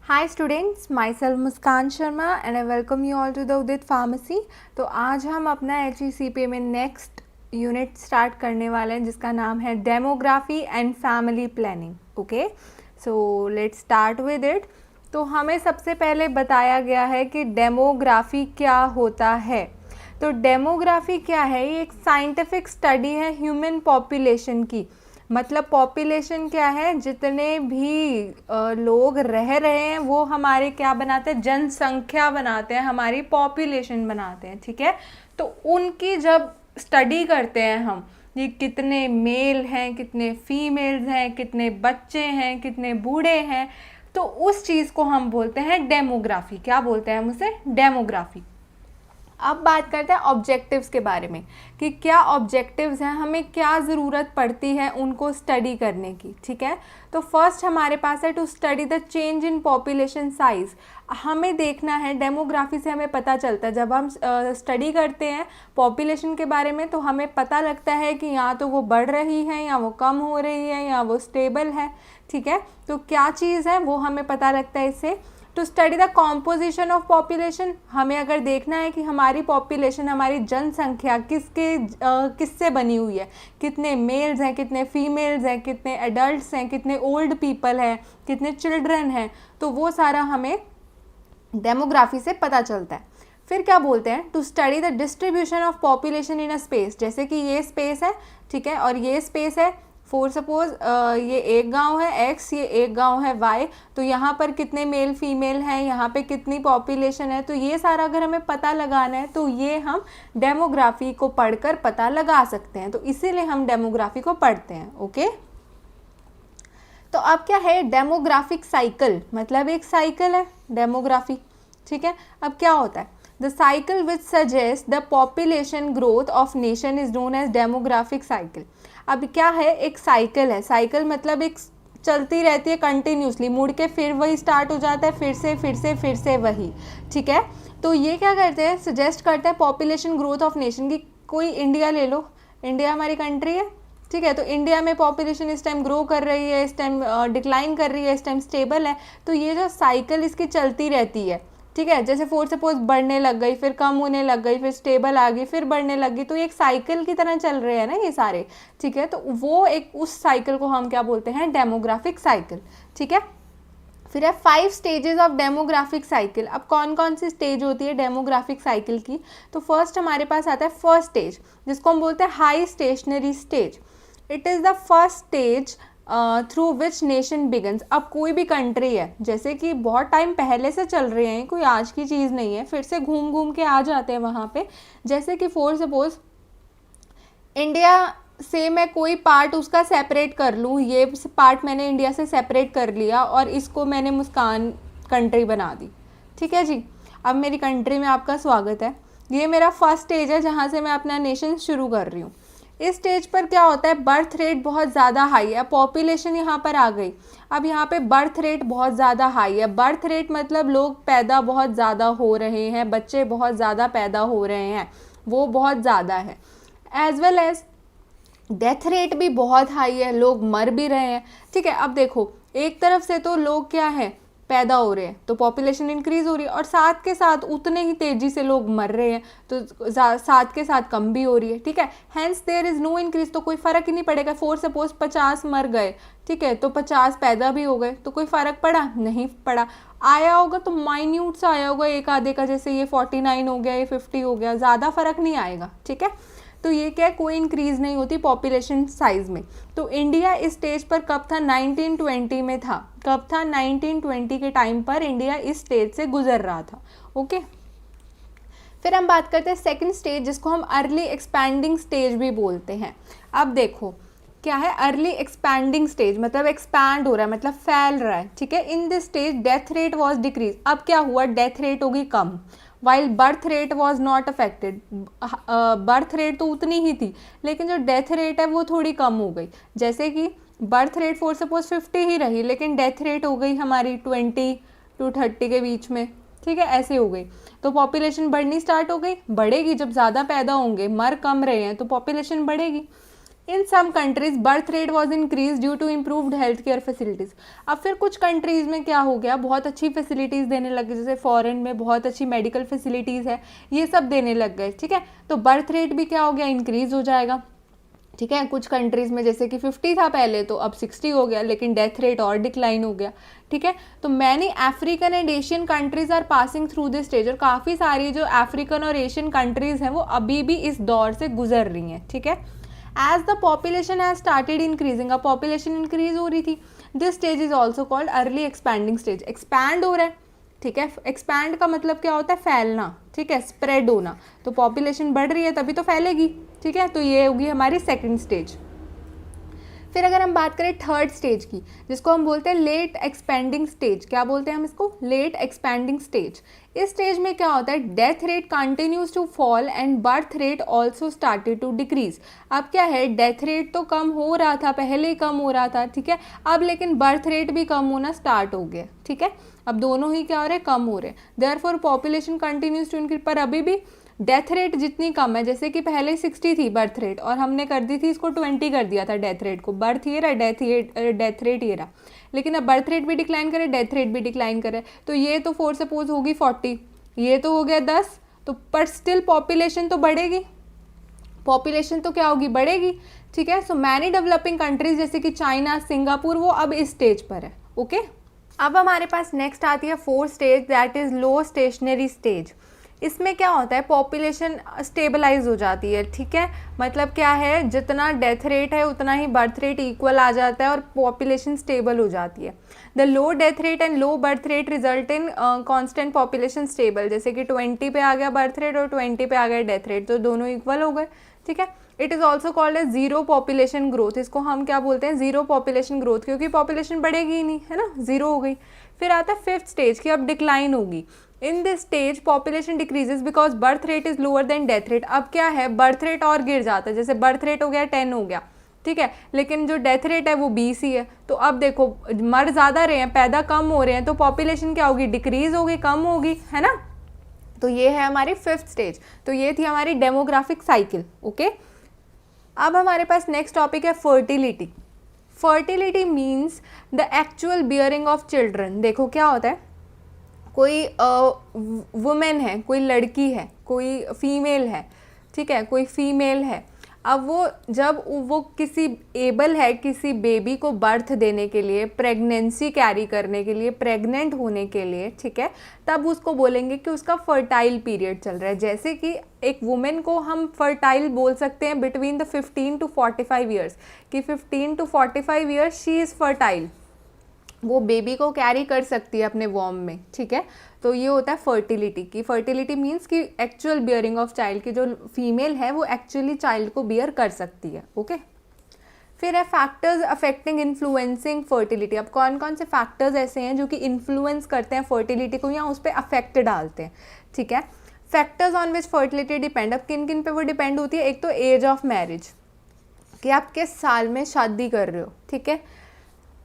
Hi students, my self Muskan Sharma and I welcome you all to the Udit pharmacy. तो आज हम अपना HECPA में नेक्स्ट यूनिट स्टार्ट करने वाले हैं जिसका नाम है demography and family planning. Okay, so let's start with it. तो हमें सबसे पहले बताया गया है कि डेमोग्राफी क्या होता है। तो डेमोग्राफी क्या है? ये एक साइंटिफिक स्टडी है ह्यूमन पॉपुलेशन की। मतलब पॉपुलेशन क्या है? जितने भी लोग रह रहे हैं वो हमारे क्या बनाते हैं? जनसंख्या बनाते हैं, हमारी पॉपुलेशन बनाते हैं। ठीक है, तो उनकी जब स्टडी करते हैं हम, ये कितने मेल हैं, कितने फीमेल्स हैं, कितने बच्चे हैं, कितने बूढ़े हैं, तो उस चीज़ को हम बोलते हैं डेमोग्राफी। क्या बोलते हैं हम उसे? डेमोग्राफी। अब बात करते हैं ऑब्जेक्टिव्स के बारे में कि क्या ऑब्जेक्टिव्स हैं, हमें क्या ज़रूरत पड़ती है उनको स्टडी करने की। ठीक है, तो फर्स्ट हमारे पास है to study the change in population size. हमें देखना है, डेमोग्राफी से हमें पता चलता है, जब हम स्टडी करते हैं पॉपुलेशन के बारे में तो हमें पता लगता है कि या तो वो बढ़ रही है या वो कम हो रही है या वो स्टेबल है। ठीक है, तो क्या चीज़ है वो हमें पता लगता है इससे। To study the composition of population, हमें अगर देखना है कि हमारी पॉपुलेशन, हमारी जनसंख्या किससे बनी हुई है, कितने मेल्स हैं, कितने फीमेल्स हैं, कितने एडल्ट्स हैं, कितने ओल्ड पीपल हैं, कितने चिल्ड्रन हैं, तो वो सारा हमें डेमोग्राफी से पता चलता है। फिर क्या बोलते हैं? To study the distribution of population in a space. जैसे कि ये स्पेस है, ठीक है, और ये स्पेस है। फॉर सपोज ये एक गांव है X, ये एक गांव है Y, तो यहाँ पर कितने मेल फीमेल हैं, यहाँ पे कितनी पॉपुलेशन है, तो ये सारा अगर हमें पता लगाना है तो ये हम डेमोग्राफी को पढ़कर पता लगा सकते हैं। तो इसीलिए हम डेमोग्राफी को पढ़ते हैं। ओके, तो अब क्या है? डेमोग्राफिक साइकिल, मतलब एक साइकिल है डेमोग्राफी। ठीक है, अब क्या होता है? The cycle which suggest the population growth of nation is known as demographic cycle. अब क्या है? एक साइकिल है। साइकिल मतलब एक चलती रहती है कंटिन्यूसली, मुड़ के फिर वही स्टार्ट हो जाता है, फिर से वही। ठीक है, तो ये क्या करते हैं? सजेस्ट करते हैं पॉपुलेशन ग्रोथ ऑफ नेशन की। कोई इंडिया ले लो, इंडिया हमारी कंट्री है। ठीक है, तो इंडिया में पॉपुलेशन इस टाइम ग्रो कर रही है, इस टाइम डिक्लाइन कर रही है, इस टाइम स्टेबल है। तो ये जो साइकिल इसकी चलती रहती है। ठीक है, जैसे फॉर सपोज बढ़ने लग गई, फिर कम होने लग गई, फिर स्टेबल आ गई, फिर बढ़ने लग गई, तो एक साइकिल की तरह चल रहे हैं ना ये सारे। ठीक है, तो वो एक उस साइकिल को हम क्या बोलते हैं? Demographic cycle. ठीक है, फिर है 5 स्टेजेस ऑफ डेमोग्राफिक साइकिल। अब कौन कौन सी स्टेज होती है डेमोग्राफिक साइकिल की? तो फर्स्ट हमारे पास आता है फर्स्ट स्टेज, जिसको हम बोलते हैं high stationary stage. It is the first stage through which nation begins. अब कोई भी कंट्री है, जैसे कि बहुत टाइम पहले से चल रहे हैं, कोई आज की चीज़ नहीं है, फिर से घूम घूम के आ जाते हैं वहाँ पे। जैसे कि फॉर सपोज इंडिया से मैं कोई पार्ट उसका सेपरेट कर लूँ, ये पार्ट मैंने इंडिया से सेपरेट कर लिया और इसको मैंने मुस्कान कंट्री बना दी। ठीक है जी, अब मेरी कंट्री में आपका स्वागत है। ये मेरा फर्स्ट स्टेज है जहाँ से मैं अपना नेशन शुरू कर रही हूँ। इस स्टेज पर क्या होता है? बर्थ रेट बहुत ज़्यादा हाई है, पॉपुलेशन यहाँ पर आ गई। अब यहाँ पे बर्थ रेट बहुत ज़्यादा हाई है। बर्थ रेट मतलब लोग पैदा बहुत ज़्यादा हो रहे हैं, बच्चे बहुत ज़्यादा पैदा हो रहे हैं, वो बहुत ज़्यादा है। As well as death rate भी बहुत हाई है, लोग मर भी रहे हैं। ठीक है, अब देखो एक तरफ से तो लोग क्या है? पैदा हो रहे हैं, तो पॉपुलेशन इंक्रीज हो रही है, और साथ के साथ उतने ही तेजी से लोग मर रहे हैं, तो साथ के साथ कम भी हो रही है। ठीक है, hence there is no increase, तो कोई फर्क ही नहीं पड़ेगा। फॉर सपोज 50 मर गए, ठीक है, तो 50 पैदा भी हो गए, तो कोई फर्क पड़ा? नहीं पड़ा। आया होगा तो माइन्यूट सा आया होगा एक आधे का, जैसे ये 49 हो गया, ये 50 हो गया, ज़्यादा फर्क नहीं आएगा। ठीक है, तो ये क्या है? कोई इंक्रीज नहीं होती पॉपुलेशन साइज में। तो इंडिया इस स्टेज पर कब था? 1920 में था। कब था? 1920 के टाइम पर इंडिया इस स्टेज से गुजर रहा था। ओके, फिर हम बात करते हैं सेकंड स्टेज, जिसको हम अर्ली एक्सपैंडिंग स्टेज भी बोलते हैं। अब देखो क्या है अर्ली एक्सपैंडिंग स्टेज? मतलब एक्सपैंड हो रहा है, मतलब फैल रहा है। ठीक है, in this stage death rate was decrease. अब क्या हुआ? डेथ रेट होगी कम, while birth rate was not affected. Birth rate तो उतनी ही थी, लेकिन जो डेथ रेट है वो थोड़ी कम हो गई। जैसे कि बर्थ रेट फॉर सपोज 50 ही रही, लेकिन डेथ रेट हो गई हमारी 20 to 30 के बीच में। ठीक है, ऐसे हो गई, तो पॉपुलेशन बढ़नी स्टार्ट हो गई। बढ़ेगी जब ज़्यादा पैदा होंगे, मर कम रहे हैं तो पॉपुलेशन बढ़ेगी। In some countries birth rate was increase due to improved health care facilities. अब फिर कुछ कंट्रीज़ में क्या हो गया, बहुत अच्छी फैसिलिटीज़ देने लगे, जैसे फॉरेन में बहुत अच्छी मेडिकल फैसिलिटीज़ है, ये सब देने लग गए, ठीक है। तो बर्थ रेट भी क्या हो गया, इंक्रीज हो जाएगा, ठीक है। कुछ कंट्रीज़ में जैसे कि 50 था पहले, तो अब 60 हो गया, लेकिन डेथ रेट और डिक्लाइन हो गया, ठीक है। तो many African and Asian countries are passing through this stage, और काफ़ी सारी जो अफ्रीकन और एशियन कंट्रीज़ हैं वो अभी भी इस दौर से गुजर रही हैं, ठीक है। As the population has started increasing, अब पॉपुलेशन इंक्रीज हो रही थी, this stage is also called early expanding stage. Expand हो रहा है, ठीक है। एक्सपैंड का मतलब क्या होता है, फैलना, ठीक है, स्प्रेड होना। तो पॉपुलेशन बढ़ रही है तभी तो फैलेगी, ठीक है। तो ये होगी हमारी सेकंड स्टेज। फिर अगर हम बात करें थर्ड स्टेज की, जिसको हम बोलते हैं लेट एक्सपेंडिंग स्टेज, क्या बोलते हैं हम इसको, लेट एक्सपेंडिंग स्टेज। इस स्टेज में क्या होता है, death rate continues to fall and birth rate also started to decrease. अब क्या है, डेथ रेट तो कम हो रहा था, पहले ही कम हो रहा था, ठीक है, अब लेकिन बर्थ रेट भी कम होना स्टार्ट हो गया, ठीक है। अब दोनों ही क्या हो रहे हैं, कम हो रहे हैं। Therefore population continues to increase, पर अभी भी डेथ रेट जितनी कम है, जैसे कि पहले 60 थी बर्थ रेट और हमने कर दी थी इसको 20 कर दिया था डेथ रेट को, बर्थ ये रहा, डेथ रेट ये रहा, लेकिन अब बर्थ रेट भी डिक्लाइन करे, डेथ रेट भी डिक्लाइन करे, तो ये तो फोर सपोज होगी 40, ये तो हो गया 10, तो पर स्टिल पॉपुलेशन तो बढ़ेगी, पॉपुलेशन तो क्या होगी, बढ़ेगी, ठीक है। सो मैनी डेवलपिंग कंट्रीज जैसे कि चाइना, सिंगापुर, वो अब इस स्टेज पर है, ओके। अब हमारे पास नेक्स्ट आती है fourth stage, that is low stationary stage. इसमें क्या होता है, पॉपुलेशन स्टेबलाइज हो जाती है, ठीक है। मतलब क्या है, जितना डेथ रेट है उतना ही बर्थ रेट इक्वल आ जाता है और पॉपुलेशन स्टेबल हो जाती है। The low death rate and low birth rate result in constant population stable, जैसे कि 20 पे आ गया बर्थ रेट और 20 पे आ गया डेथ रेट, तो दोनों इक्वल हो गए, ठीक है। It is also called as zero population growth, इसको हम क्या बोलते हैं, जीरो पॉपुलेशन ग्रोथ, क्योंकि पॉपुलेशन बढ़ेगी ही नहीं, है ना, जीरो हो गई। फिर आता है फिफ्थ स्टेज की, अब डिक्लाइन होगी। इन this stage population decreases because birth rate is lower than death rate. अब क्या है, बर्थ रेट और गिर जाता है, जैसे बर्थ रेट हो गया 10 हो गया, ठीक है, लेकिन जो डेथ रेट है वो 20 ही है। तो अब देखो, मर ज़्यादा रहे हैं, पैदा कम हो रहे हैं, तो पॉपुलेशन क्या होगी, डिक्रीज होगी, कम होगी, है ना। तो ये है हमारी फिफ्थ स्टेज। तो ये थी हमारी डेमोग्राफिक साइकिल, ओके। अब हमारे पास नेक्स्ट टॉपिक है fertility. Fertility means the actual bearing of children. देखो क्या होता है, कोई वुमेन है, कोई लड़की है, कोई फीमेल है, ठीक है, कोई फीमेल है, अब वो जब वो किसी एबल है किसी बेबी को बर्थ देने के लिए, प्रेगनेंसी कैरी करने के लिए, प्रेग्नेंट होने के लिए, ठीक है, तब उसको बोलेंगे कि उसका फर्टाइल पीरियड चल रहा है। जैसे कि एक वुमेन को हम फर्टाइल बोल सकते हैं बिटवीन द 15 to 45 ईयर्स, कि 15 to 45 years she is fertile, वो बेबी को कैरी कर सकती है अपने वॉर्म में, ठीक है। तो ये होता है फर्टिलिटी की। फर्टिलिटी मीन्स कि एक्चुअल बियरिंग ऑफ चाइल्ड, की जो फीमेल है वो एक्चुअली चाइल्ड को बियर कर सकती है, ओके। फिर है फैक्टर्स अफेक्टिंग इन्फ्लुएंसिंग फर्टिलिटी। अब कौन कौन से फैक्टर्स ऐसे हैं जो कि इन्फ्लुएंस करते हैं फर्टिलिटी को या उस पर अफेक्ट डालते हैं, ठीक है। Factors on which fertility depend, अब किन किन पे वो डिपेंड होती है। एक तो एज ऑफ मैरिज, कि आप किस साल में शादी कर रहे हो, ठीक है।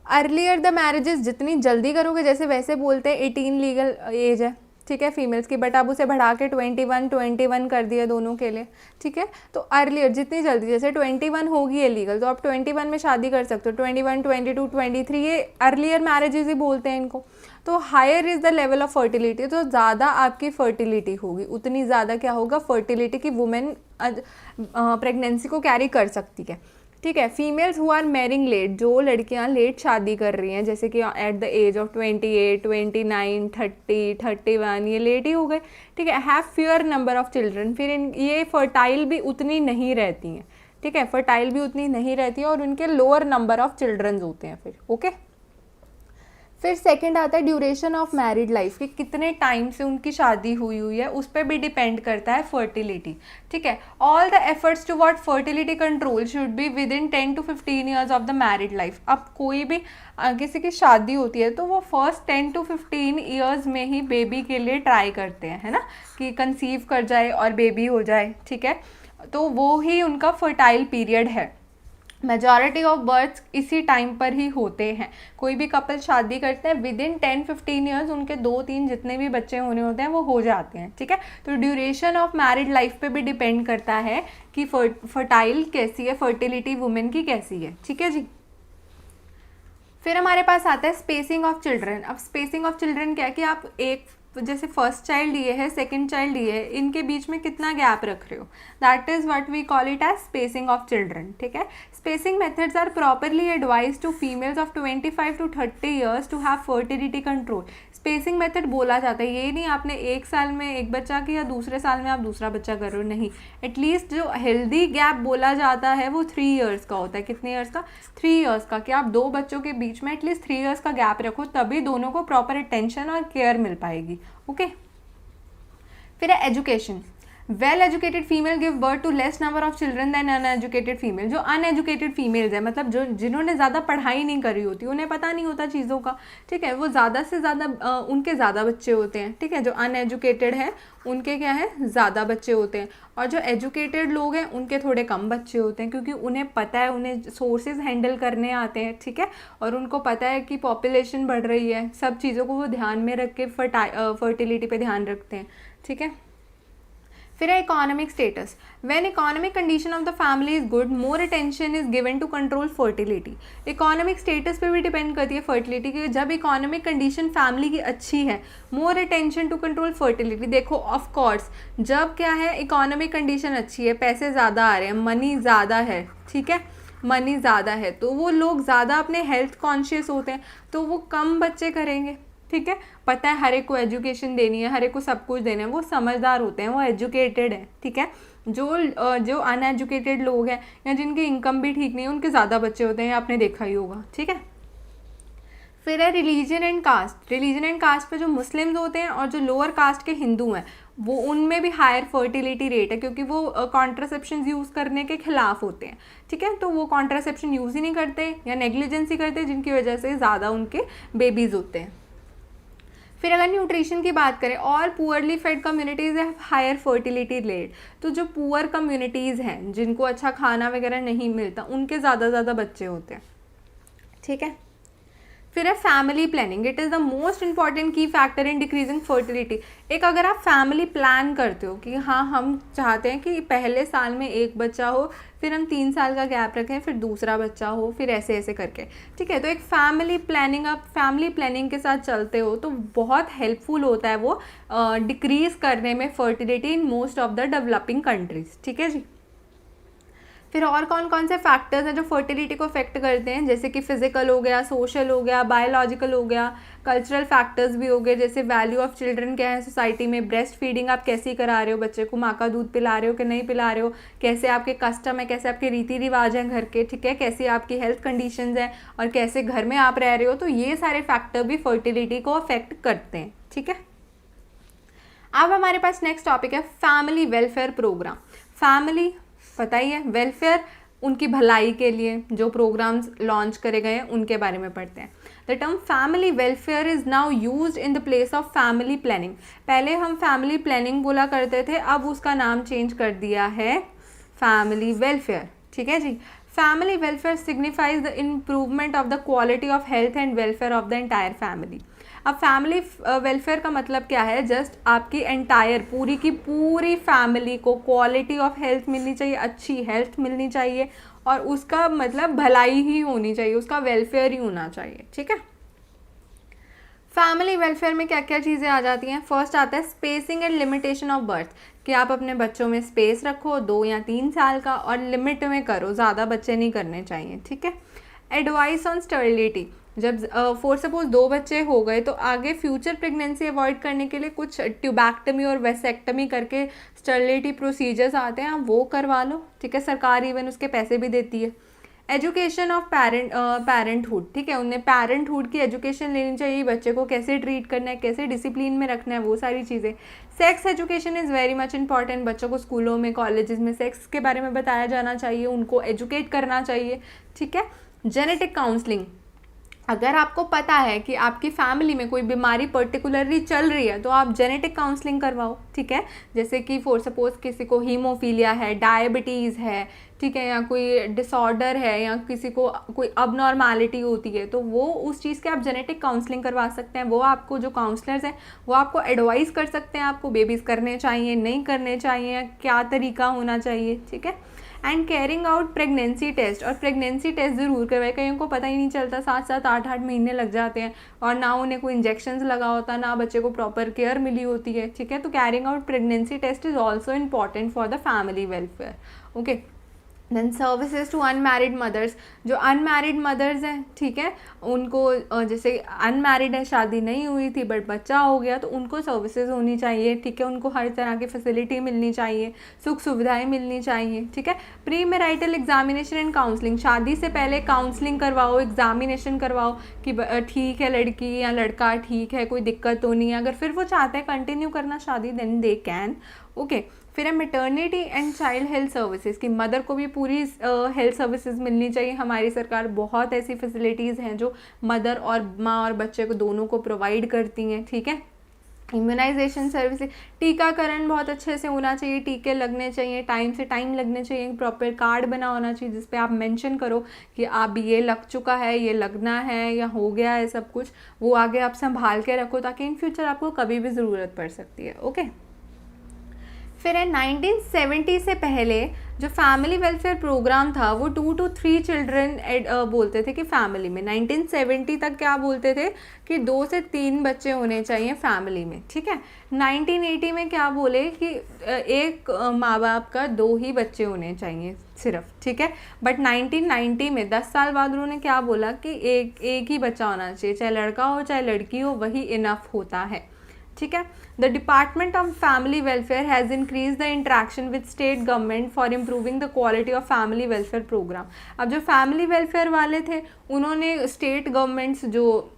अर्लियर द मैरिजेस, जितनी जल्दी करोगे, जैसे वैसे बोलते हैं 18 लीगल एज है, ठीक है, फीमेल्स की, बट अब उसे बढ़ा के 21 कर दिया दोनों के लिए, ठीक है। तो अर्लियर, जितनी जल्दी, जैसे 21 होगी है लीगल, तो आप 21 में शादी कर सकते हो, 21, 22, 23, ये अर्लियर मैरिजेस ही बोलते हैं इनको। तो higher is the level of fertility, तो ज़्यादा आपकी फर्टिलिटी होगी, उतनी ज़्यादा क्या होगा, फर्टिलिटी की वुमेन प्रेगनेंसी को कैरी कर सकती है, ठीक है। Females who are marrying late, जो लड़कियां लेट शादी कर रही हैं, जैसे कि एट द एज ऑफ 28, 29, 30, 31, ये लेट ही हो गए, ठीक है। Have fewer number of children, फिर ये फर्टाइल भी उतनी नहीं रहती हैं, ठीक है, फर्टाइल भी उतनी नहीं रहती है और उनके लोअर नंबर ऑफ चिल्ड्रन होते हैं फिर, ओके। फिर सेकंड आता है ड्यूरेशन ऑफ मैरिड लाइफ, कि कितने टाइम से उनकी शादी हुई है, उस पर भी डिपेंड करता है फर्टिलिटी, ठीक है। All the efforts toward fertility control should be with in 10 to 15 years of the married life. अब कोई भी किसी की शादी होती है तो वो फर्स्ट 10 to 15 ईयर्स में ही बेबी के लिए ट्राई करते हैं, है ना, कि कंसीव कर जाए और बेबी हो जाए, ठीक है। तो वो ही उनका फर्टाइल पीरियड है। मेजॉरिटी ऑफ बर्थ्स इसी टाइम पर ही होते हैं। कोई भी कपल शादी करते हैं विद इन 10-15 ईयर्स उनके 2-3 जितने भी बच्चे होने होते हैं वो हो जाते हैं, ठीक है। तो ड्यूरेशन ऑफ मैरिड लाइफ पे भी डिपेंड करता है कि फर्टाइल कैसी है, फर्टिलिटी वुमेन की कैसी है, ठीक है जी। फिर हमारे पास आता है स्पेसिंग ऑफ चिल्ड्रन। अब स्पेसिंग ऑफ चिल्ड्रन क्या है कि आप एक जैसे फर्स्ट चाइल्ड लिए है, सेकंड चाइल्ड लिए है, इनके बीच में कितना गैप रख रहे हो, that is what we call it as spacing of children, ठीक है। Spacing methods are properly advise to females of 25 to 30 years to have fertility control. Spacing method बोला जाता है, ये नहीं आपने एक साल में एक बच्चा किया, दूसरे साल में आप दूसरा बच्चा कर रहे हो, नहीं। एटलीस्ट जो हेल्दी गैप बोला जाता है वो 3 ईयर्स का होता है। कितने ईयर्स का? 3 ईयर्स का, कि आप 2 बच्चों के बीच में एटलीस्ट 3 ईयर्स का गैप रखो, तभी दोनों को प्रॉपर अटेंशन और केयर मिल पाएगी, ओके। फिर है education. Well educated female give birth to less number of children than uneducated female. जो अनएजुकेटेड फीमेल्स है, मतलब जो जिन्होंने ज़्यादा पढ़ाई नहीं करी होती, उन्हें पता नहीं होता चीज़ों का, ठीक है, वो ज़्यादा से ज़्यादा उनके ज़्यादा बच्चे होते हैं, ठीक है। जो अनएजुकेटेड है उनके क्या है, ज़्यादा बच्चे होते हैं, और जो एजुकेटेड लोग हैं उनके थोड़े कम बच्चे होते हैं, क्योंकि उन्हें पता है, उन्हें सोर्सेज हैंडल करने आते हैं, ठीक है, और उनको पता है कि पॉपुलेशन बढ़ रही है, सब चीज़ों को वो ध्यान में रख के फर्टिलिटी पे ध्यान रखते हैं, ठीक है। फिर है economic status. When economic condition of the family is good, more attention is given to control fertility. Economic status पे भी डिपेंड करती है फर्टिलिटी की। जब इकोनॉमिक कंडीशन फैमिली की अच्छी है, more attention to control fertility. देखो ऑफ कोर्स जब क्या है, इकोनॉमिक कंडीशन अच्छी है, पैसे ज़्यादा आ रहे हैं, मनी ज़्यादा है, ठीक है, मनी ज़्यादा है, तो वो लोग ज़्यादा अपने हेल्थ कॉन्शियस होते हैं, तो वो कम बच्चे करेंगे, ठीक है। पता है हर एक को एजुकेशन देनी है, हर एक को सब कुछ देना है, वो समझदार होते हैं, वो एजुकेटेड है, ठीक है। जो अनएजुकेटेड लोग हैं या जिनकी इनकम भी ठीक नहीं है, उनके ज़्यादा बच्चे होते हैं, आपने देखा ही होगा, ठीक है। फिर है religion and caste. Religion and caste पे जो मुस्लिम्स होते हैं और जो लोअर कास्ट के हिंदू हैं, वो उनमें भी हायर फर्टिलिटी रेट है, क्योंकि वो कॉन्ट्रासेप्शन यूज़ करने के खिलाफ होते हैं, ठीक है। तो वो कॉन्ट्रासेप्शन यूज़ ही नहीं करते या नेग्लिजेंसी करते, जिनकी वजह से ज़्यादा उनके बेबीज़ होते हैं। फिर अगर न्यूट्रिशन की बात करें, ऑल पुअरली फेड कम्युनिटीज़ है हायर फर्टिलिटी रेट। तो जो पुअर कम्युनिटीज़ हैं, जिनको अच्छा खाना वगैरह नहीं मिलता, उनके ज़्यादा बच्चे होते हैं, ठीक है। फिर है family planning. It is the most important की फैक्टर इन डिक्रीजिंग फर्टिलिटी। एक अगर आप फैमिली प्लान करते हो कि हाँ हम चाहते हैं कि पहले साल में एक बच्चा हो, फिर हम 3 साल का गैप रखें, फिर दूसरा बच्चा हो, फिर ऐसे ऐसे करके, ठीक है। तो एक फैमिली प्लानिंग, आप फैमिली प्लानिंग के साथ चलते हो तो बहुत हेल्पफुल होता है वो डिक्रीज़ करने में fertility in most of the developing countries, ठीक है जी। फिर और कौन कौन से फैक्टर्स हैं जो फर्टिलिटी को अफेक्ट करते हैं, जैसे कि फिजिकल हो गया, सोशल हो गया, बायोलॉजिकल हो गया, कल्चरल फैक्टर्स भी हो गए, जैसे वैल्यू ऑफ चिल्ड्रन क्या है सोसाइटी में, ब्रेस्ट फीडिंग आप कैसी करा रहे हो, बच्चे को माँ का दूध पिला रहे हो कि नहीं पिला रहे हो, कैसे आपके कस्टम है, कैसे आपके रीति रिवाज हैं घर के, ठीक है, कैसी आपकी हेल्थ कंडीशंस हैं और कैसे घर में आप रह रहे हो, तो ये सारे फैक्टर भी फर्टिलिटी को अफेक्ट करते हैं, ठीक है। अब हमारे पास नेक्स्ट टॉपिक है फैमिली वेलफेयर प्रोग्राम। फैमिली पता ही है, वेलफेयर उनकी भलाई के लिए जो प्रोग्राम्स लॉन्च करे गए हैं उनके बारे में पढ़ते हैं। The term family welfare is now used in the place of family planning. पहले हम फैमिली प्लानिंग बोला करते थे, अब उसका नाम चेंज कर दिया है फैमिली वेलफेयर, ठीक है जी। Family welfare signifies the improvement of the quality of health and welfare of the entire family. अब फैमिली वेलफेयर का मतलब क्या है, जस्ट आपकी एंटायर पूरी की पूरी फैमिली को क्वालिटी ऑफ हेल्थ मिलनी चाहिए, अच्छी हेल्थ मिलनी चाहिए, और उसका मतलब भलाई ही होनी चाहिए, उसका वेलफेयर ही होना चाहिए, ठीक है। फैमिली वेलफेयर में क्या क्या चीज़ें आ जाती हैं, फर्स्ट आता है spacing and limitation of birth, कि आप अपने बच्चों में स्पेस रखो 2 या 3 साल का, और लिमिट में करो, ज़्यादा बच्चे नहीं करने चाहिए, ठीक है। एडवाइस ऑन स्टर्लिटी, जब फॉर सपोज 2 बच्चे हो गए तो आगे फ्यूचर प्रेगनेंसी अवॉइड करने के लिए कुछ ट्यूबैक्टमी और वेसेक्टमी करके स्टर्लिटी प्रोसीजर्स आते हैं, आप वो करवा लो, ठीक है, सरकार इवन उसके पैसे भी देती है। एजुकेशन ऑफ पेरेंटहुड, ठीक है, उन्हें पेरेंटहुड की एजुकेशन लेनी चाहिए, बच्चे को कैसे ट्रीट करना है, कैसे डिसिप्लिन में रखना है, वो सारी चीज़ें। Sex education is very much important, बच्चों को स्कूलों में कॉलेजेस में सेक्स के बारे में बताया जाना चाहिए, उनको एजुकेट करना चाहिए, ठीक है। जेनेटिक काउंसलिंग, अगर आपको पता है कि आपकी फैमिली में कोई बीमारी पर्टिकुलरली चल रही है तो आप जेनेटिक काउंसलिंग करवाओ, ठीक है। जैसे कि फॉर सपोज किसी को हीमोफीलिया है, डायबिटीज़ है, ठीक है, या कोई डिसऑर्डर है, या किसी को कोई अबनॉर्मैलिटी होती है, तो वो उस चीज़ के आप जेनेटिक काउंसलिंग करवा सकते हैं। वो आपको जो काउंसलर्स हैं वो आपको एडवाइस कर सकते हैं, आपको बेबीज़ करने चाहिए, नहीं करने चाहिए, क्या तरीका होना चाहिए, ठीक है। And carrying out pregnancy test, और प्रेगनेंसी टेस्ट ज़रूर करवाए। कईयों को पता ही नहीं चलता, 7-7 8-8 महीने लग जाते हैं और ना उन्हें कोई इंजेक्शंस लगा होता, ना बच्चे को प्रॉपर केयर मिली होती है, ठीक है। तो carrying out pregnancy test is also important for the family welfare, okay. Then services to unmarried mothers, जो अनमैरिड मदर्स हैं, ठीक है, उनको जैसे अनमैरिड है, शादी नहीं हुई थी बट बच्चा हो गया, तो उनको सर्विसेज होनी चाहिए, ठीक है, उनको हर तरह की फैसिलिटी मिलनी चाहिए, सुख सुविधाएं मिलनी चाहिए, ठीक है। Pre marital examination and counselling, शादी से पहले काउंसलिंग करवाओ, एग्जामिनेशन करवाओ कि ठीक है लड़की या लड़का, ठीक है, कोई दिक्कत तो नहीं है। अगर फिर वो चाहते हैं कंटिन्यू करना शादी, देन दे कैन, ओके। फिर है maternity and child health services, कि मदर को भी पूरी हेल्थ सर्विसेज मिलनी चाहिए। हमारी सरकार बहुत ऐसी फैसिलिटीज़ हैं जो मदर और माँ और बच्चे को दोनों को प्रोवाइड करती हैं, ठीक है। इम्यूनाइजेशन सर्विसेज, टीकाकरण बहुत अच्छे से होना चाहिए, टीके लगने चाहिए, टाइम से टाइम लगने चाहिए, प्रॉपर कार्ड बना होना चाहिए जिस पे आप मेंशन करो कि आप ये लग चुका है, ये लगना है, या हो गया है सब कुछ, वो आगे आप संभाल के रखो ताकि इन फ्यूचर आपको कभी भी ज़रूरत पड़ सकती है, ओके। फिर है 1970 से पहले जो फैमिली वेलफेयर प्रोग्राम था वो 2 to 3 चिल्ड्रन बोलते थे कि फैमिली में। 1970 तक क्या बोलते थे कि 2 से 3 बच्चे होने चाहिए फैमिली में, ठीक है। 1980 में क्या बोले कि एक माँ बाप का 2 ही बच्चे होने चाहिए सिर्फ, ठीक है। बट 1990 में 10 साल बाद उन्होंने क्या बोला कि एक ही बच्चा होना चाहिए, चाहे लड़का हो चाहे लड़की हो, वही इनफ होता है, ठीक है। The department of family welfare has increase the interaction with state government for improving the quality of family welfare programme. अब जो फैमिली वेलफेयर वाले थे उन्होंने स्टेट गवर्नमेंट्स, जो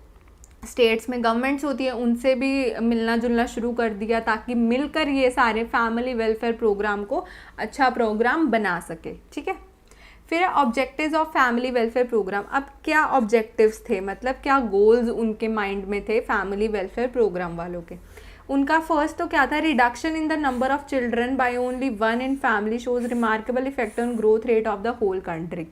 स्टेट्स में गवर्नमेंट्स होती है, उनसे भी मिलना जुलना शुरू कर दिया ताकि मिलकर ये सारे फैमिली वेलफेयर प्रोग्राम को अच्छा प्रोग्राम बना सके, ठीक है। फिर objectives of family welfare programme. अब क्या ऑब्जेक्टिव्स थे, मतलब क्या गोल्स उनके माइंड में थे फैमिली वेलफेयर प्रोग्राम वालों के। उनका फर्स्ट तो क्या था, reduction in the number of children by only 1 in family shows remarkable effect on growth rate of the whole country.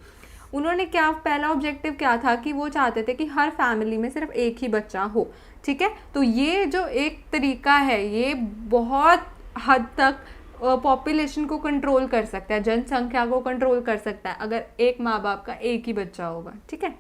उन्होंने क्या, पहला ऑब्जेक्टिव क्या था कि वो चाहते थे कि हर फैमिली में सिर्फ एक ही बच्चा हो, ठीक है। तो ये जो एक तरीका है ये बहुत हद तक पॉपुलेशन को कंट्रोल कर सकता है, जनसंख्या को कंट्रोल कर सकता है अगर एक माँ बाप का एक ही बच्चा होगा, ठीक है।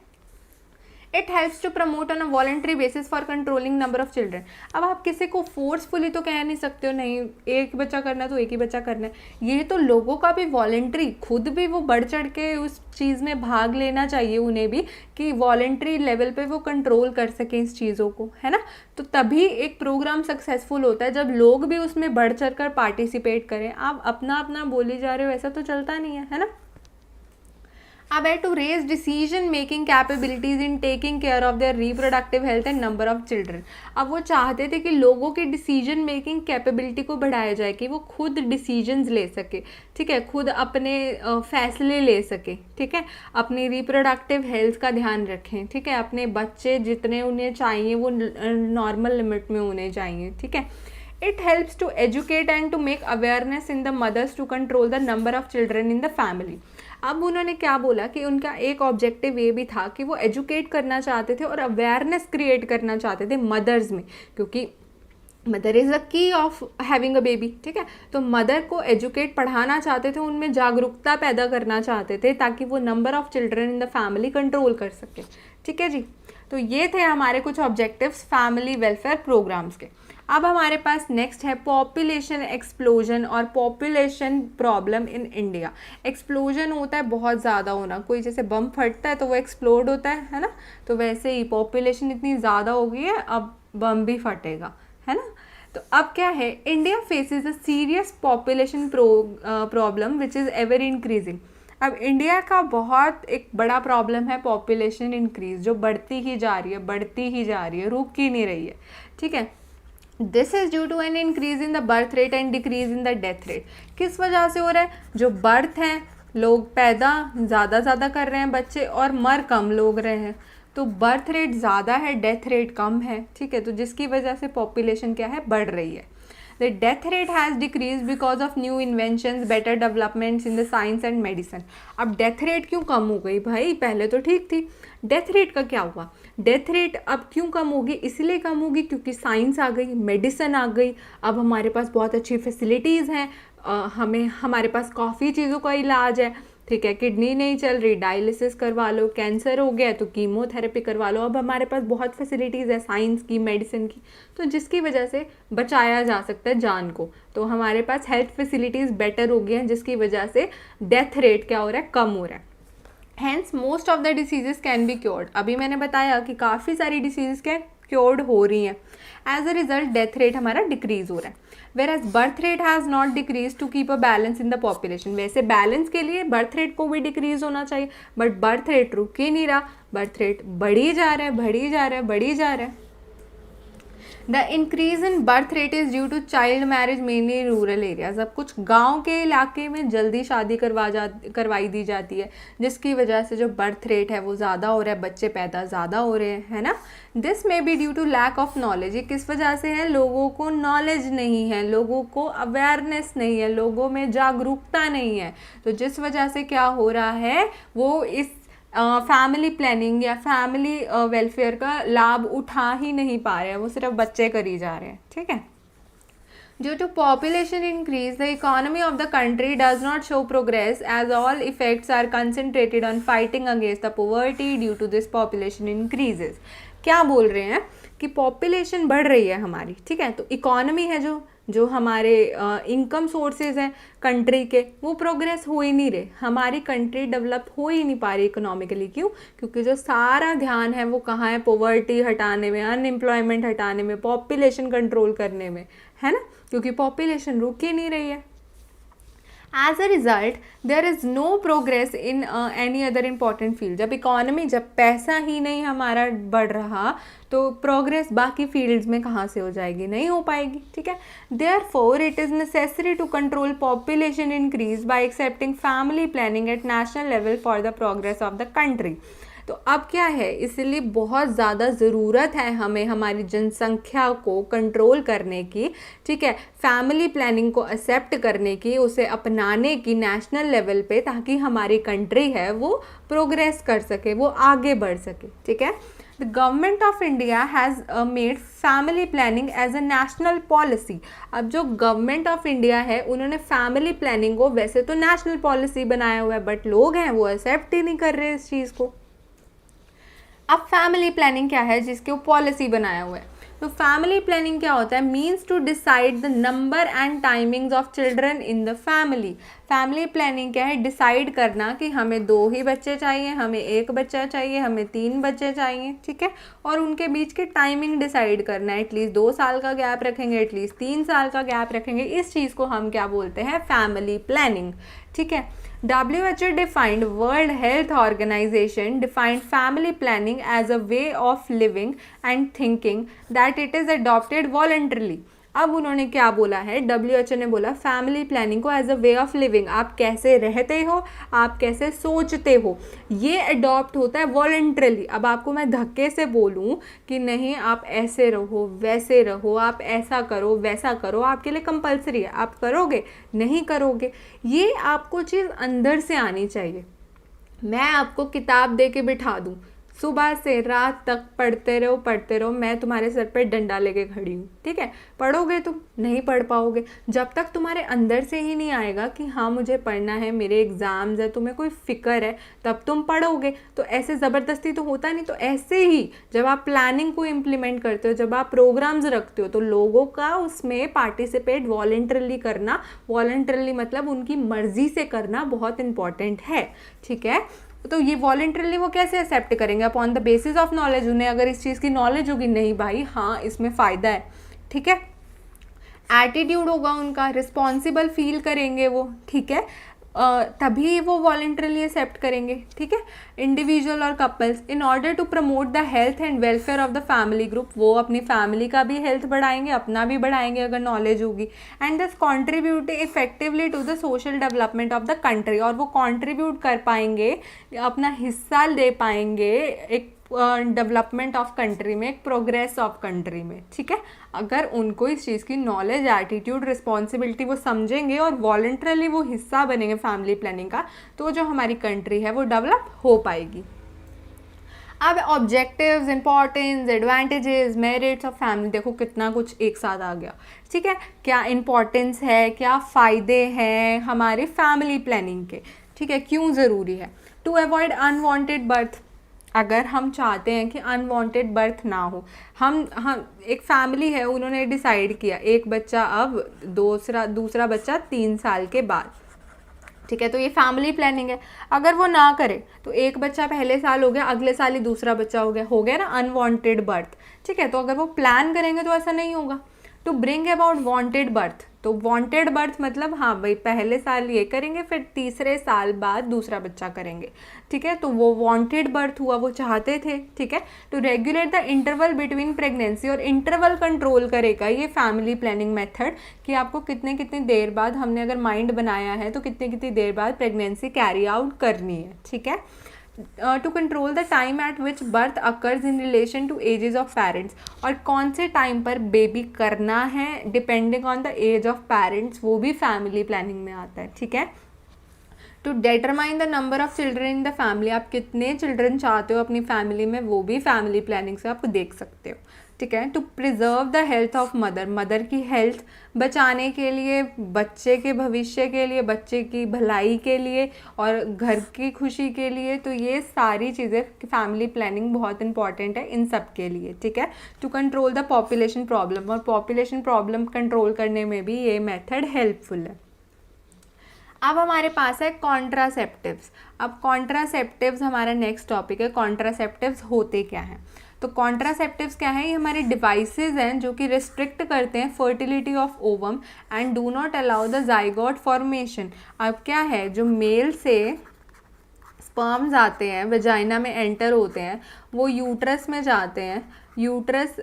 It helps to promote on a voluntary basis for controlling number of children. अब आप किसी को फोर्सफुली तो कह नहीं सकते हो नहीं एक बच्चा करना है तो एक ही बच्चा करना है, ये तो लोगों का भी वॉलंटरी, खुद भी वो बढ़ चढ़ के उस चीज़ में भाग लेना चाहिए उन्हें भी, कि वॉलंटरी लेवल पे वो कंट्रोल कर सकें इस चीज़ों को, है ना। तो तभी एक प्रोग्राम सक्सेसफुल होता है जब लोग भी उसमें बढ़ चढ़ कर पार्टिसिपेट करें। आप अपना अपना बोली जा रहे हो, ऐसा तो चलता नहीं है ना। अब है to raise decision making capabilities in taking care of their reproductive health and number of children. अब वो चाहते थे कि लोगों की डिसीजन मेकिंग कैपेबिलिटी को बढ़ाया जाए कि वो खुद डिसीजंस ले सके, ठीक है, खुद अपने फैसले ले सके, ठीक है, अपनी रिप्रोडक्टिव हेल्थ का ध्यान रखें, ठीक है, अपने बच्चे जितने उन्हें चाहिए वो नॉर्मल लिमिट में होने चाहिए, ठीक है। It helps to educate and to make awareness in the mothers to control the number of children in the family. अब उन्होंने क्या बोला कि उनका एक ऑब्जेक्टिव ये भी था कि वो एजुकेट करना चाहते थे और अवेयरनेस क्रिएट करना चाहते थे मदर्स में, क्योंकि mother is the key of having a baby, ठीक है। तो मदर को एजुकेट, पढ़ाना चाहते थे, उनमें जागरूकता पैदा करना चाहते थे ताकि वो number of children in the family control कर सके, ठीक है जी। तो ये थे हमारे कुछ ऑब्जेक्टिव्स फैमिली वेलफेयर प्रोग्राम्स के। अब हमारे पास नेक्स्ट है पॉपुलेशन एक्सप्लोजन और population problem in India. Explosion होता है बहुत ज़्यादा होना, कोई जैसे बम फटता है तो वो एक्सप्लोड होता है ना, तो वैसे ही पॉपुलेशन इतनी ज़्यादा हो गई है अब बम भी फटेगा, है ना। तो अब क्या है, India faces a serious population problem which is ever increasing. अब इंडिया का बहुत एक बड़ा प्रॉब्लम है पॉपुलेशन इंक्रीज, जो बढ़ती ही जा रही है, बढ़ती ही जा रही है, रुक ही नहीं रही है, ठीक है। This is due to an increase in the birth rate and decrease in the death rate. किस वजह से हो रहा है, जो बर्थ हैं, लोग पैदा ज़्यादा कर रहे हैं बच्चे और मर कम लोग रहे हैं, तो बर्थ रेट ज़्यादा है, डेथ रेट कम है, ठीक है, तो जिसकी वजह से पॉपुलेशन क्या है, बढ़ रही है। The death rate has decreased because of new inventions, better developments in the science and medicine. अब डेथ रेट क्यों कम हो गई भाई, पहले तो ठीक थी। डेथ रेट का क्या हुआ, डेथ रेट अब क्यों कम होगी, इसलिए कम होगी क्योंकि साइंस आ गई, मेडिसिन आ गई, अब हमारे पास बहुत अच्छी फैसिलिटीज़ हैं, हमारे पास काफ़ी चीज़ों का इलाज है, ठीक है, किडनी नहीं चल रही, डायलिसिस करवा लो, कैंसर हो गया तो कीमोथेरेपी करवा लो, अब हमारे पास बहुत फैसिलिटीज़ है साइंस की, मेडिसिन की, तो जिसकी वजह से बचाया जा सकता है जान को। तो हमारे पास हेल्थ फैसिलिटीज़ बेटर हो गई हैं, जिसकी वजह से डेथ रेट क्या हो रहा है, कम हो रहा है। Hence most of the diseases can be cured. अभी मैंने बताया कि काफ़ी सारी डिसीज़ क्या क्योर्ड हो रही हैं। As a result death rate हमारा डिक्रीज हो रहा है। Whereas birth rate has not decrease to keep a balance in the population. वैसे बैलेंस के लिए बर्थ रेट को भी डिक्रीज होना चाहिए, बट बर्थ रेट रुक ही नहीं रहा, बर्थ रेट बढ़ी जा रहा है, बढ़ी जा रहा है, बढ़ी जा रहा है। The increase in birth rate is due to child marriage mainly rural areas. अब कुछ गांव के इलाके में जल्दी शादी करवाई दी जाती है, जिसकी वजह से जो बर्थ रेट है वो ज़्यादा हो रहा है, बच्चे पैदा ज़्यादा हो रहे हैं, है ना। This may be due to lack of knowledge. ये किस वजह से है, लोगों को नॉलेज नहीं है, लोगों को अवेयरनेस नहीं है, लोगों में जागरूकता नहीं है, तो जिस वजह से क्या हो रहा है, वो इस फैमिली प्लानिंग या फैमिली वेलफेयर का लाभ उठा ही नहीं पा रहे हैं, वो सिर्फ बच्चे करी जा रहे हैं, ठीक है। Due to population increase, the economy of the country does not show progress as all effects are concentrated on fighting against the poverty due to this population increases. क्या बोल रहे हैं कि पॉपुलेशन बढ़ रही है हमारी, ठीक है, तो इकोनॉमी है जो हमारे इनकम सोर्सेज हैं कंट्री के, वो प्रोग्रेस हो ही नहीं रहे, हमारी कंट्री डेवलप हो ही नहीं पा रही इकोनॉमिकली। क्यों, क्योंकि जो सारा ध्यान है वो कहाँ है, पॉवर्टी हटाने में, अनएम्प्लॉयमेंट हटाने में, पॉपुलेशन कंट्रोल करने में, है ना, क्योंकि पॉपुलेशन रुक ही नहीं रही है। As a result there is no progress in any other important field. जब इकोनॉमी, जब पैसा ही नहीं हमारा बढ़ रहा, तो प्रोग्रेस बाकी फील्ड्स में कहाँ से हो जाएगी, नहीं हो पाएगी, ठीक है। Therefore it is necessary to control population increase by accepting family planning at national level for the progress of the country. तो अब क्या है, इसलिए बहुत ज़्यादा ज़रूरत है हमें हमारी जनसंख्या को कंट्रोल करने की, ठीक है, फैमिली प्लानिंग को एक्सेप्ट करने की, उसे अपनाने की नेशनल लेवल पे, ताकि हमारी कंट्री है वो प्रोग्रेस कर सके, वो आगे बढ़ सके, ठीक है। The government of India has made family planning as a national policy. अब जो गवर्नमेंट ऑफ इंडिया है उन्होंने फैमिली प्लानिंग को वैसे तो नेशनल पॉलिसी बनाया हुआ है, बट लोग हैं वो एक्सेप्ट ही नहीं कर रहे इस चीज़ को। अब फैमिली प्लानिंग क्या है, जिसके वो पॉलिसी बनाया हुआ है, तो फैमिली प्लानिंग क्या होता है, means to decide the number and timings of children in the family. Family planning क्या है, डिसाइड करना कि हमें 2 ही बच्चे चाहिए, हमें 1 बच्चा चाहिए, हमें 3 बच्चे चाहिए, ठीक है, और उनके बीच की टाइमिंग डिसाइड करना है, एटलीस्ट 2 साल का गैप रखेंगे, एटलीस्ट 3 साल का गैप रखेंगे, इस चीज़ को हम क्या बोलते हैं, फैमिली प्लानिंग, ठीक है। WHO defined, World Health Organization defined family planning as a way of living and thinking that it is adopted voluntarily. अब उन्होंने क्या बोला है, WHO ने बोला फैमिली प्लानिंग को as a way of living, आप कैसे रहते हो, आप कैसे सोचते हो, ये अडॉप्ट होता है वॉलंटरली। अब आपको मैं धक्के से बोलूँ कि नहीं आप ऐसे रहो, वैसे रहो, आप ऐसा करो, वैसा करो, आपके लिए कंपलसरी है, आप करोगे, नहीं करोगे, ये आपको चीज़ अंदर से आनी चाहिए। मैं आपको किताब दे के बिठा दूँ, सुबह से रात तक पढ़ते रहो, मैं तुम्हारे सर पे डंडा लेके खड़ी हूँ, ठीक है, पढ़ोगे तुम, नहीं पढ़ पाओगे। जब तक तुम्हारे अंदर से ही नहीं आएगा कि हाँ मुझे पढ़ना है, मेरे एग्ज़ाम्स है, तुम्हें कोई फ़िक्र है, तब तुम पढ़ोगे। तो ऐसे ज़बरदस्ती तो होता नहीं। तो ऐसे ही जब आप प्लानिंग को इम्प्लीमेंट करते हो, जब आप प्रोग्राम्स रखते हो, तो लोगों का उसमें पार्टिसिपेट वॉलंटरली करना, वॉलंटरली मतलब उनकी मर्ज़ी से करना बहुत इंपॉर्टेंट है, ठीक है। तो ये वॉलंटरली वो कैसे एक्सेप्ट करेंगे, upon the basis of knowledge. उन्हें अगर इस चीज़ की नॉलेज होगी, नहीं भाई हाँ इसमें फ़ायदा है, ठीक है, एटीट्यूड होगा उनका, रिस्पॉन्सिबल फील करेंगे वो, ठीक है, तभी वो वॉलंटरली एक्सेप्ट करेंगे, ठीक है। इंडिविजुअल और couples, in order to promote the health and welfare of the family group, वो अपनी फैमिली का भी हेल्थ बढ़ाएंगे, अपना भी बढ़ाएंगे अगर नॉलेज होगी, and thus contribute effectively to the social development of the country, और वो कॉन्ट्रीब्यूट कर पाएंगे, अपना हिस्सा ले पाएंगे एक डेवलपमेंट ऑफ कंट्री में, एक प्रोग्रेस ऑफ कंट्री में, ठीक है। अगर उनको इस चीज़ की नॉलेज, एटीट्यूड, रिस्पॉन्सिबिलिटी वो समझेंगे और वॉलंटरली वो हिस्सा बनेंगे फैमिली प्लानिंग का, तो जो हमारी कंट्री है वो डेवलप हो पाएगी। अब objectives, importance, advantages, merits of family, देखो कितना कुछ एक साथ आ गया, ठीक है। क्या इंपॉर्टेंस है, क्या फ़ायदे हैं हमारे फैमिली प्लानिंग के, ठीक है, क्यों ज़रूरी है। टू अवॉइड अनवांटेड बर्थ, अगर हम चाहते हैं कि अनवांटेड बर्थ ना हो, हम एक फैमिली है, उन्होंने डिसाइड किया एक बच्चा अब, दूसरा बच्चा 3 साल के बाद, ठीक है, तो ये फैमिली प्लानिंग है। अगर वो ना करे तो एक बच्चा पहले साल हो गया, अगले साल ही दूसरा बच्चा हो गया ना अनवांटेड बर्थ, ठीक है। तो अगर वो प्लान करेंगे तो ऐसा नहीं होगा। To bring about wanted birth, तो वांटेड बर्थ मतलब हाँ भाई पहले साल ये करेंगे, फिर तीसरे साल बाद दूसरा बच्चा करेंगे, ठीक है, तो वो वांटेड बर्थ हुआ, वो चाहते थे, ठीक है। To regulate the interval between pregnancy, और इंटरवल कंट्रोल करेगा ये फैमिली प्लानिंग मेथड कि आपको कितने कितनी देर बाद, हमने अगर माइंड बनाया है तो कितनी कितनी देर बाद प्रेगनेंसी कैरी आउट करनी है, ठीक है। To control the time at which birth occurs in relation to ages of parents, और कौन से टाइम पर बेबी करना है depending on the age of parents, वो भी फैमिली प्लानिंग में आता है, ठीक है। To determine the number of children in the family, आप कितने चिल्ड्रन चाहते हो अपनी फैमिली में, वो भी फैमिली प्लानिंग से आप देख सकते हो, ठीक है। To preserve the health of mother की हेल्थ बचाने के लिए, बच्चे के भविष्य के लिए, बच्चे की भलाई के लिए और घर की खुशी के लिए, तो ये सारी चीज़ें फैमिली प्लानिंग बहुत इंपॉर्टेंट है इन सब के लिए, ठीक है। To control the population problem, और पॉपुलेशन प्रॉब्लम कंट्रोल करने में भी ये मेथड हेल्पफुल है। अब हमारे पास है कॉन्ट्रासेप्टिव्स। अब कॉन्ट्रासेप्टिव्स हमारा नेक्स्ट टॉपिक है। कॉन्ट्रासेप्टिव्स होते क्या हैं? तो कॉन्ट्रासेप्टिव्स क्या है? ये हमारे डिवाइसेस हैं जो कि रिस्ट्रिक्ट करते हैं fertility of ovum and do not allow the zygote formation. अब क्या है, जो मेल से स्पर्म्स आते हैं, वेजाइना में एंटर होते हैं, वो यूट्रस में जाते हैं, यूट्रस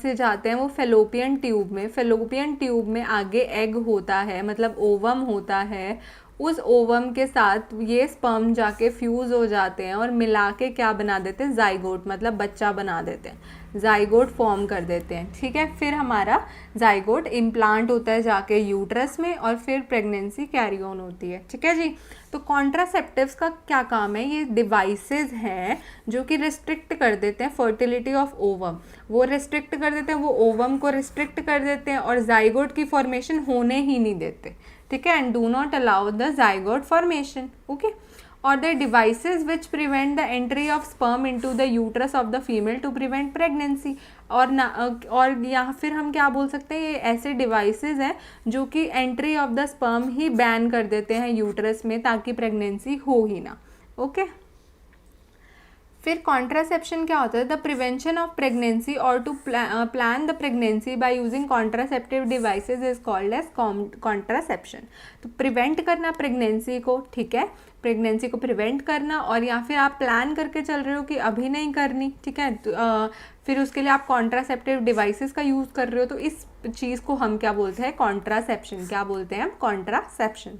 से जाते हैं वो फेलोपियन ट्यूब में, फेलोपियन ट्यूब में आगे एग होता है, मतलब ओवम होता है। उस ओवम के साथ ये स्पर्म जाके फ्यूज़ हो जाते हैं और मिला के क्या बना देते हैं? जाइगोट, मतलब बच्चा बना देते हैं, जाइगोट फॉर्म कर देते हैं, ठीक है। फिर हमारा जाइगोट इम्प्लांट होता है जाके यूट्रस में और फिर प्रेगनेंसी कैरी ऑन होती है, ठीक है जी। तो कॉन्ट्रासेप्टिव्स का क्या काम है? ये डिवाइसेस हैं जो कि रिस्ट्रिक्ट कर देते हैं फर्टिलिटी ऑफ ओवम, वो रिस्ट्रिक्ट कर देते हैं, वो ओवम को रिस्ट्रिक्ट कर देते हैं और जाइगोट की फॉर्मेशन होने ही नहीं देते, ठीक है। And do not allow the zygote formation, okay. और the devices which prevent the entry of sperm into the uterus of the female to prevent pregnancy. और या फिर हम क्या बोल सकते हैं, ये ऐसे डिवाइसेस हैं जो कि entry of the sperm he ban कर देते हैं यूट्रस में, ताकि प्रेगनेंसी हो ही ना, ओके। फिर कॉन्ट्रासेप्शन क्या होता है? द प्रिवेंशन ऑफ प्रेगनेंसी और to plan the pregnancy by using contraceptive devices is called as contraception. तो प्रिवेंट करना प्रेगनेंसी को, ठीक है, प्रेगनेंसी को प्रिवेंट करना, और या फिर आप प्लान करके चल रहे हो कि अभी नहीं करनी, ठीक है, तो फिर उसके लिए आप कॉन्ट्रासेप्टिव डिवाइसेस का यूज़ कर रहे हो, तो इस चीज़ को हम क्या बोलते हैं? कॉन्ट्रासेप्शन। क्या बोलते हैं हम? कॉन्ट्रासेप्शन।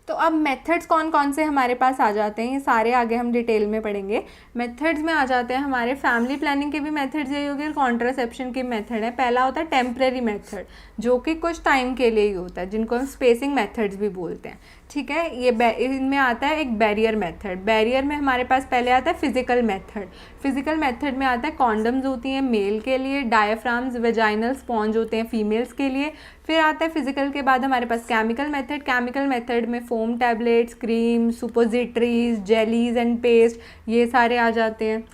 तो अब मेथड्स कौन कौन से हमारे पास आ जाते हैं, ये सारे आगे हम डिटेल में पढ़ेंगे। मेथड्स में आ जाते हैं हमारे फैमिली प्लानिंग के भी मेथड्स यही हो गए, कॉन्ट्रासेप्शन के मेथड है। पहला होता है टेम्परेरी मेथड, जो कि कुछ टाइम के लिए ही होता है, जिनको हम स्पेसिंग मेथड्स भी बोलते हैं, ठीक है। ये इनमें आता है एक बैरियर मेथड। बैरियर में हमारे पास पहले आता है फिजिकल मेथड। फिजिकल मेथड में आता है कॉन्डम्स होती हैं मेल के लिए, डायफ्राम्स, वेजाइनल स्पॉन्ज होते हैं फीमेल्स के लिए। फिर आता है फिजिकल के बाद हमारे पास केमिकल मेथड। केमिकल मेथड में foam tablets, cream, suppositories, jellies and paste, ये सारे आ जाते हैं,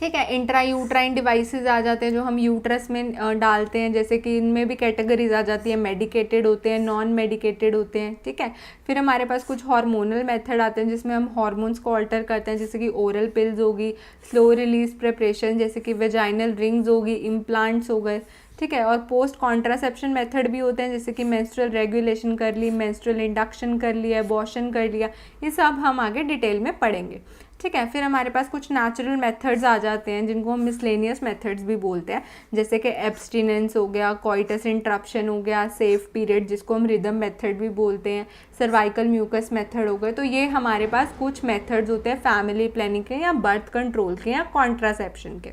ठीक है। इंट्रा यूट्राइन डिवाइसेस आ जाते हैं जो हम यूट्रस में डालते हैं, जैसे कि इनमें भी कैटेगरीज आ जाती है, मेडिकेटेड होते हैं, नॉन मेडिकेटेड होते हैं, ठीक है। फिर हमारे पास कुछ हार्मोनल मेथड आते हैं जिसमें हम हार्मोन्स को ऑल्टर करते हैं, जैसे कि ओरल पिल्स होगी, स्लो रिलीज प्रिपरेशन जैसे कि वेजाइनल रिंग्स होगी, इम्प्लांट्स हो गए, ठीक है। और पोस्ट कॉन्ट्रासेप्शन मेथड भी होते हैं, जैसे कि मेंस्ट्रुअल रेगुलेशन कर ली, मेंस्ट्रुअल इंडक्शन कर लिया, एबॉर्शन कर लिया, ये सब हम आगे डिटेल में पढ़ेंगे, ठीक है। फिर हमारे पास कुछ नेचुरल मेथड्स आ जाते हैं जिनको हम मिसलेनियस मेथड्स भी बोलते हैं, जैसे कि एब्सटिनेंस हो गया, कोइटस इंटरप्शन हो गया, सेफ पीरियड जिसको हम रिदम मेथड भी बोलते हैं, सर्वाइकल म्यूकस मेथड हो गए। तो ये हमारे पास कुछ मेथड्स होते हैं फैमिली प्लानिंग के या बर्थ कंट्रोल के या कॉन्ट्रासेप्शन के।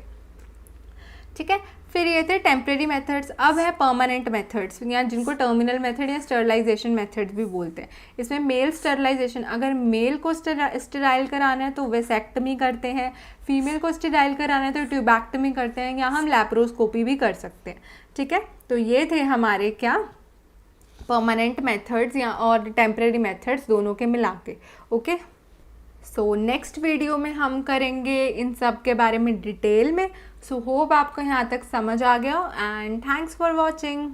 ठीक है। फिर ये थे टेम्प्रेरी मेथड्स। अब है परमानेंट मेथड्स या जिनको टर्मिनल मेथड या स्टरलाइजेशन मेथड्स भी बोलते हैं। इसमें मेल स्टरलाइजेशन, अगर मेल को स्टेराइल कराना है तो वेसेक्टमी करते हैं, फीमेल को स्टेराइल कराना है तो ट्यूबैक्टमी करते हैं, या हम लैप्रोस्कोपी भी कर सकते हैं। ठीक है। तो ये थे हमारे क्या परमानेंट मेथड्स या और टेम्प्रेरी मेथड्स दोनों के मिला के। ओके। सो नेक्स्ट वीडियो में हम करेंगे इन सब के बारे में डिटेल में। सो होप आपको यहाँ तक समझ आ गया एंड थैंक्स फॉर वॉचिंग।